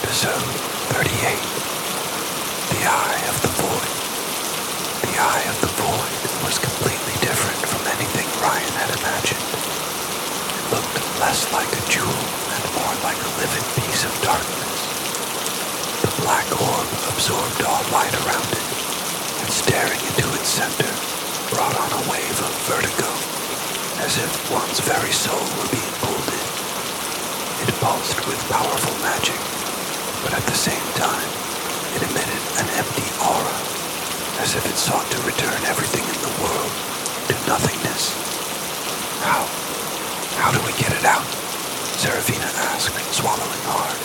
Episode 38, The Eye of the Void. The Eye of the Void was completely different from anything Ryan had imagined. It looked less like a jewel and more like a livid piece of darkness. The black orb absorbed all light around it, and staring into its center brought on a wave of vertigo, as if one's very soul were being pulled in. It pulsed with powerful magic, but at the same time, it emitted an empty aura, as if it sought to return everything in the world to nothingness. How do we get it out? Serafina asked, swallowing hard.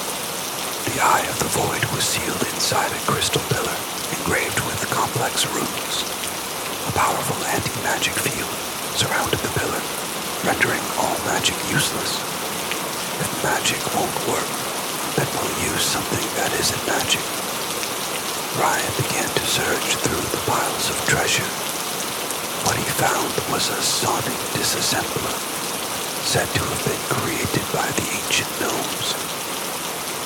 The Eye of the Void was sealed inside a crystal pillar, engraved with complex runes. A powerful anti-magic field surrounded the pillar, rendering all magic useless. If magic won't work, then we'll use something that isn't magic. Ryan began to search through the piles of treasure. What he found was a sonic disassembler, said to have been created by the ancient gnomes.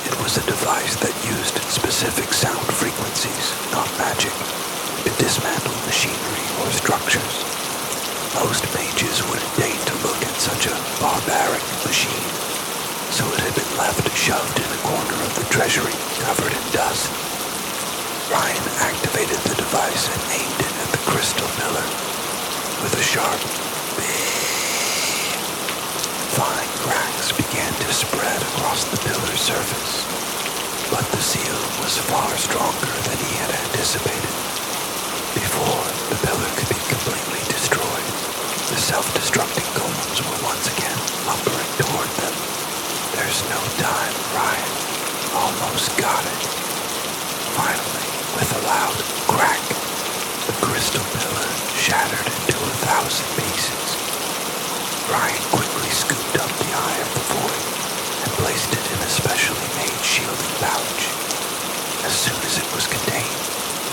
It was a device that used specific sound frequencies, not magic, to dismantle machinery or structures. Most mages wouldn't deign to look at such a barbaric machine, so it had been left shoved in a corner of the treasury, covered in dust. Ryan activated the device and aimed it at the crystal pillar. With a sharp beep, fine cracks began to spread across the pillar's surface, but the seal was far stronger than he had anticipated. Before the pillar could be completely destroyed, the self-destructing golems were once again lumbering toward them. There's no time, Ryan. Almost got it. Finally, with a loud crack, the crystal pillar shattered into 1,000 pieces. Ryan quickly scooped up the Eye of the Void and placed it in a specially made shielding pouch. As soon as it was contained,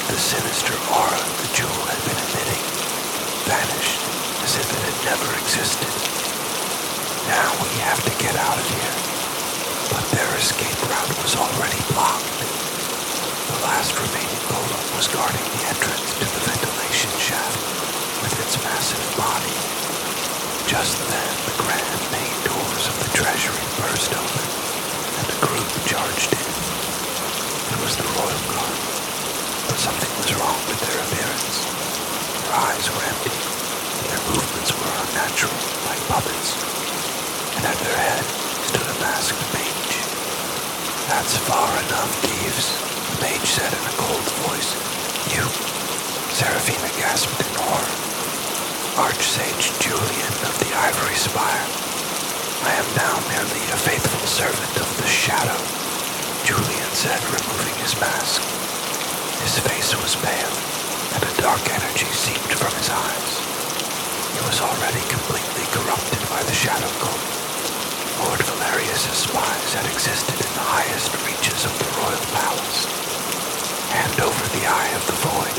the sinister aura the jewel had been emitting vanished as if it had never existed. Now we have to get out of here. But their escape route was already blocked. The last remaining golem was guarding the entrance to the ventilation shaft with its massive body. Just then, the grand main doors of the treasury burst open, and a group charged in. It was the royal guard, but something was wrong with their appearance. Their eyes were empty, and their movements were unnatural, like puppets. And at their head stood a masked mage. That's far enough, thieves, the mage said in a cold voice. You, Serafina gasped in horror. Archsage Julian of the Ivory Spire. I am now merely a faithful servant of the Shadow, Julian said, removing his mask. His face was pale, and a dark energy seeped from his eyes. He was already completely corrupted by the Shadow Cult. Lord Valerius' spies had existed in the highest reaches of the royal palace. Hand over the Eye of the Void.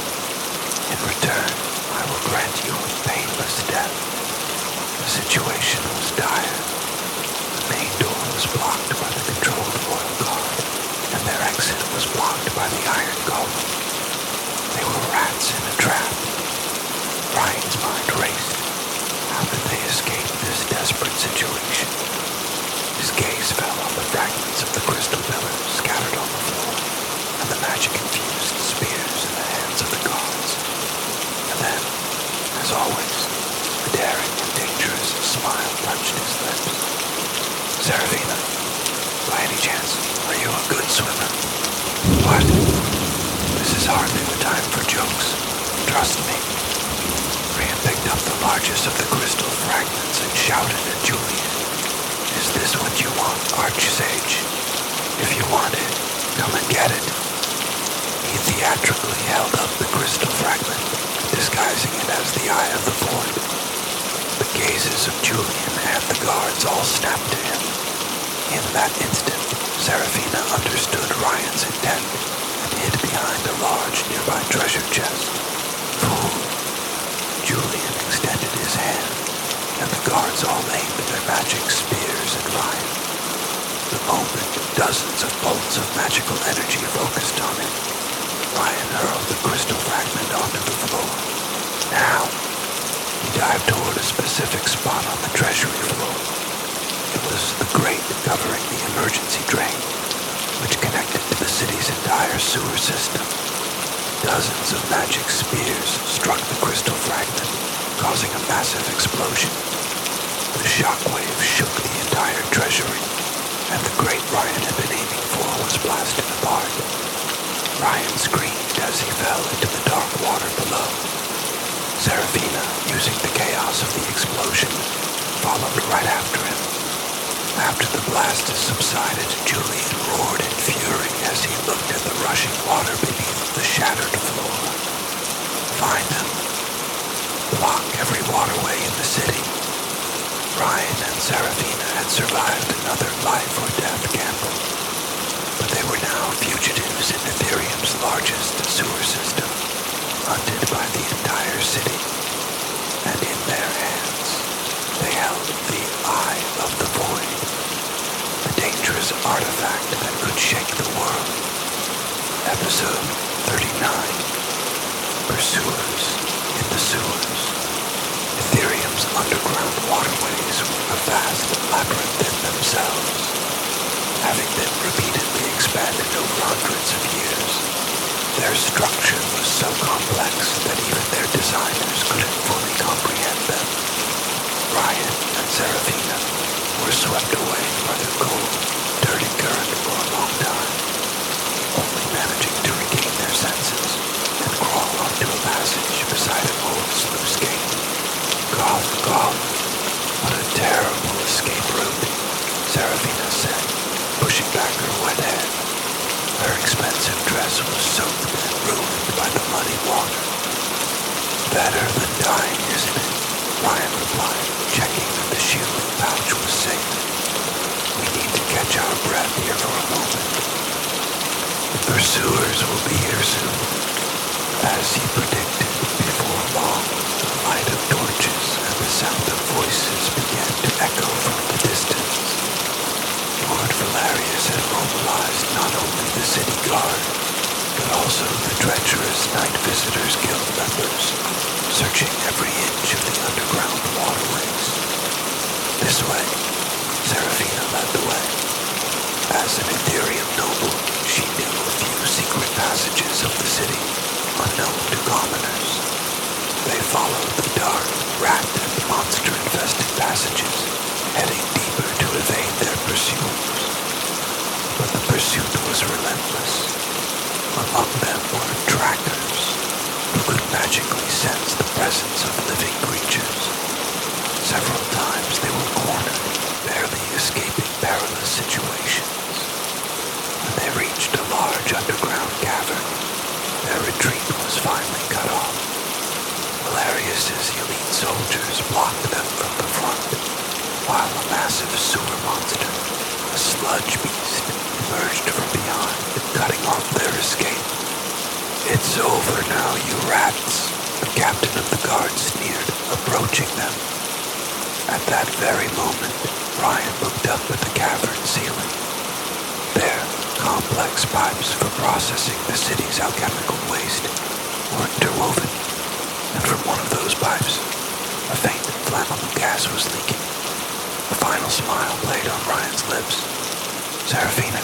In return, I will grant you a painless death. The situation was dire. The main door was blocked by the controlled royal guard, and their exit was blocked by the iron golem. They were rats in a trap. Ryan's mind raced. How could they escape this desperate situation? His gaze fell on the fragments of the crystal pillar scattered on the floor, and the magic-infused spears in the hands of the guards. And then, as always, a daring and dangerous smile touched his lips. Serafina, by any chance, are you a good swimmer? What? This is hardly the time for jokes. Trust me. Rhea picked up the largest of the crystal fragments and shouted at Julian. Is this what you want, Archsage? If you want it, come and get it. He theatrically held up the crystal fragment, disguising it as the Eye of the Void. The gazes of Julian and the guards all snapped to him. In that instant, Serafina understood Ryan's intent and hid behind a large nearby treasure chest. Fool! Julian extended his hand, and the guards all aimed their magic spears at Ryan. The moment, dozens of bolts of magical energy focused on it. Ryan hurled the crystal fragment onto the floor. Now, he dived toward a specific spot on the treasury floor. It was the grate covering the emergency drain, which connected to the city's entire sewer system. Dozens of magic spears struck the crystal fragment, causing a massive explosion. The shockwave shook the entire treasury, and the grate Ryan had been aiming for was blasted apart. Ryan screamed as he fell into the dark water below. Serafina, using the chaos of the explosion, followed right after him. After the blast subsided, Julian roared in fury as he looked at the rushing water beneath the shattered floor. Find them. Block every waterway in the city. Ryan and Serafina had survived another life or death gamble, but they were now fugitives in Ethereum's largest sewer system, hunted by the entire city, and in their hands they held the Eye of the Void, a dangerous artifact that could shake the world. Episode 39, Pursuers in the Sewers. Ethereum's underground waterways were a vast labyrinth in themselves, having been repeatedly expanded over hundreds of years. Their structure was so complex that even their designers couldn't fully comprehend them. Ryan and Serafina were swept away by the cold, dirty current for a long time, only managing to regain their senses and crawl onto a passage beside an old sluice gate. Cough, cough, what a terrible escape route, Serafina said, pushing back her wet hair. Her expensive dress was soaked and ruined by the muddy water. Better than dying, isn't it? Ryan replied, checking that the shielding pouch was safe. We need to catch our breath here for a moment. The pursuers will be here soon. As he predicted, before long, the light of torches and the sound of voices began to echo from the distance. Lord Valerius had mobilized not only the city guard, but also the treacherous Night Visitors Guild members, searching every inch of the underground waterways. This way, Serafina led the way. As an Ethereum noble, she knew a few secret passages of the city, unknown to commoners. They followed the dark, rat and monster-infested passages, heading deeper to evade their pursuers. But the pursuit was relentless. Among them were trackers, who could magically sense the presence of living creatures. Several times they were cornered, barely escaping perilous situations. When they reached a large underground cavern, their retreat was finally cut off. Valerius's elite soldiers blocked them from the front, while a massive sewer monster, a sludge beast, emerged from behind, cutting off their escape. It's over now, you rats, the captain of the guard sneered, approaching them. At that very moment, Ryan looked up at the cavern ceiling. There, complex pipes for processing the city's alchemical waste were interwoven, and from one of those pipes, a faint flammable gas was leaking. A final smile played on Ryan's lips. Serafina,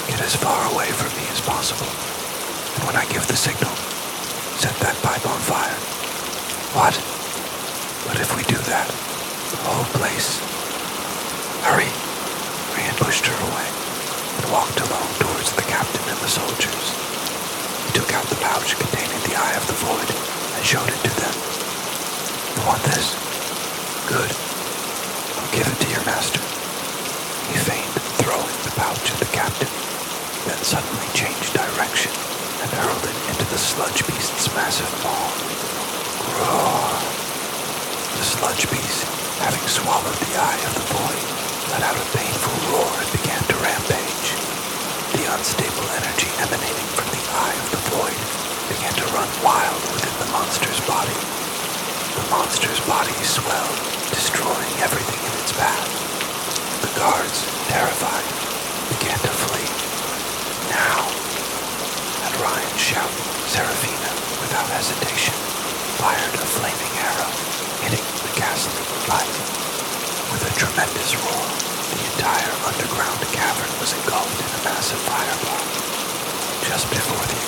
get as far away from me as possible, and when I give the signal, set that pipe on fire. What? But if we do that, the whole place... Hurry! Ryan pushed her away and walked alone towards the captain and the soldiers. He took out the pouch containing the Eye of the Void and showed it to them. You want this? Good. I'll give it to your master. He feigned throwing the pouch at the captain, then suddenly changed direction and hurled it into the sludge beast's massive maw. Roar! The sludge beast, having swallowed the Eye of the Void, let out a painful roar and began to rampage. The unstable energy emanating from the Eye of the Void began to run wild within the monster's body. The monster's body swelled, destroying everything in its path. The guards, terrified, Serafina, without hesitation, fired a flaming arrow, hitting the ghastly light. With a tremendous roar, the entire underground cavern was engulfed in a massive fireball. Just before the